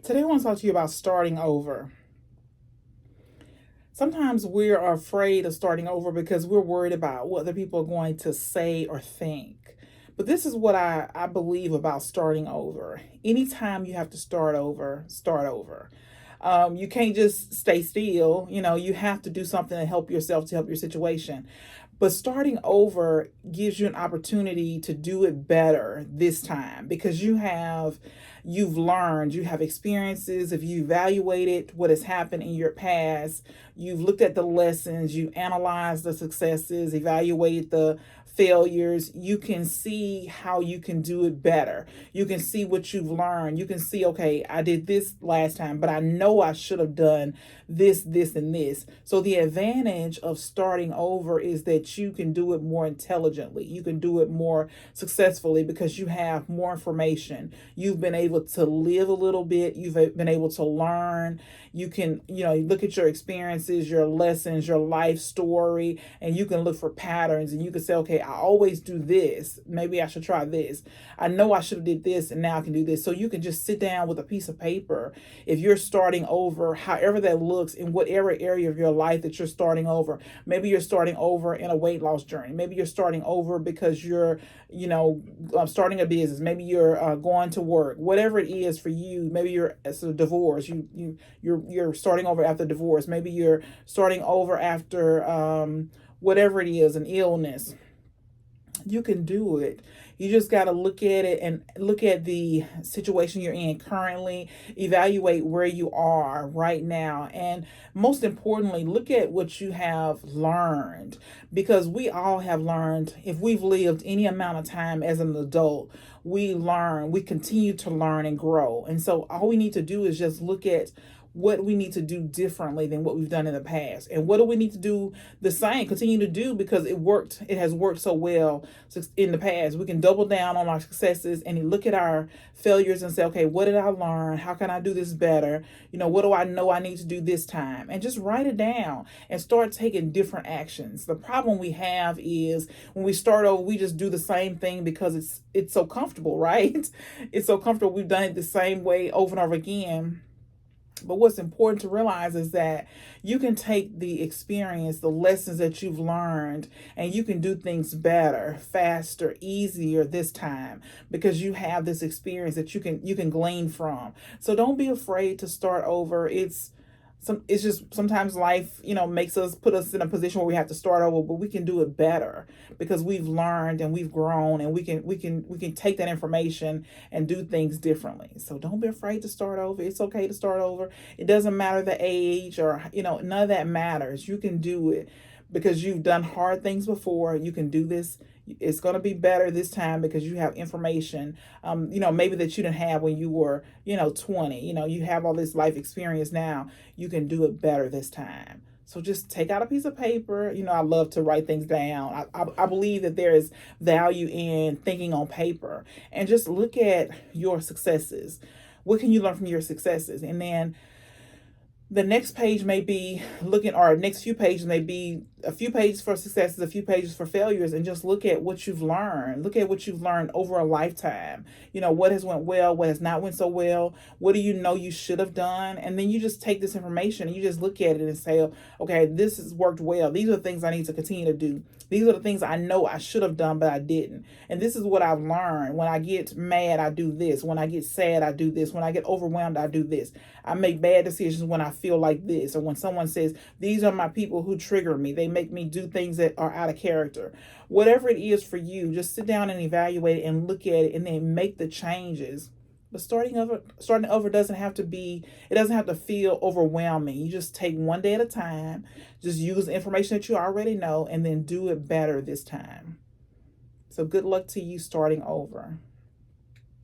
Today I want to talk to you about starting over. Sometimes we are afraid of starting over because we're worried about what other people are going to say or think. But this is what I believe about starting over. Anytime you have to start over, start over. You can't just stay still. You have to do something to help yourself, to help your situation. But starting over gives you an opportunity to do it better this time because you've learned, you have experiences. If you evaluated what has happened in your past, you've looked at the lessons, you analyzed the successes, evaluated the failures, you can see how you can do it better. You can see what you've learned. You can see, okay, I did this last time, but I know I should have done this, and this. So the advantage of starting over is that you can do it more intelligently. You can do it more successfully because you have more information. You've been able to live a little bit. You've been able to learn. You can, look at your experiences, your lessons, your life story, and you can look for patterns and you can say, okay, I always do this. Maybe I should try this. I know I should have did this and now I can do this. So you can just sit down with a piece of paper if you're starting over, however that looks in whatever area of your life that you're starting over. Maybe you're starting over in a weight loss journey. Maybe you're starting over because you're, starting a business. Maybe you're going to work. Whatever it is for you. Maybe you're as a divorce. You're starting over after divorce. Maybe you're starting over after whatever it is, an illness. You can do it. You just got to look at it and look at the situation you're in currently, evaluate where you are right now, and most importantly, look at what you have learned because we all have learned. If we've lived any amount of time as an adult, we continue to learn and grow. And so all we need to do is just look at what we need to do differently than what we've done in the past, and what do we need to do the same, continue to do, because it has worked so well in the past. We can double down on our successes and look at our failures and say, okay, what did I learn? How can I do this better? What do I know I need to do this time? And just write it down and start taking different actions. The problem we have is when we start over, we just do the same thing because it's so comfortable, right? It's so comfortable. We've done it the same way over and over again. But what's important to realize is that you can take the experience, the lessons that you've learned, and you can do things better, faster, easier this time because you have this experience that you can glean from. So don't be afraid to start over. It's just sometimes life, makes us put us in a position where we have to start over, but we can do it better because we've learned and we've grown, and we can take that information and do things differently. So don't be afraid to start over. It's okay to start over. It doesn't matter the age or none of that matters. You can do it because you've done hard things before. You can do this. It's going to be better this time because you have information, maybe that you didn't have when you were, 20. You have all this life experience now. You can do it better this time. So just take out a piece of paper. I love to write things down. I believe that there is value in thinking on paper, and just look at your successes. What can you learn from your successes? And then the next page may be looking, or next few pages may be a few pages for successes, a few pages for failures, and just look at what you've learned. Look at what you've learned over a lifetime. What has went well, what has not went so well. What do you know you should have done? And then you just take this information and you just look at it and say, okay, this has worked well. These are the things I need to continue to do. These are the things I know I should have done, but I didn't. And this is what I've learned. When I get mad, I do this. When I get sad, I do this. When I get overwhelmed, I do this. I make bad decisions when I feel like this, or when someone says, these are my people who trigger me. They make me do things that are out of character. Whatever it is for you, just sit down and evaluate it and look at it and then make the changes. But starting over it doesn't have to feel overwhelming. You just take one day at a time, just use the information that you already know, and then do it better this time. So good luck to you starting over.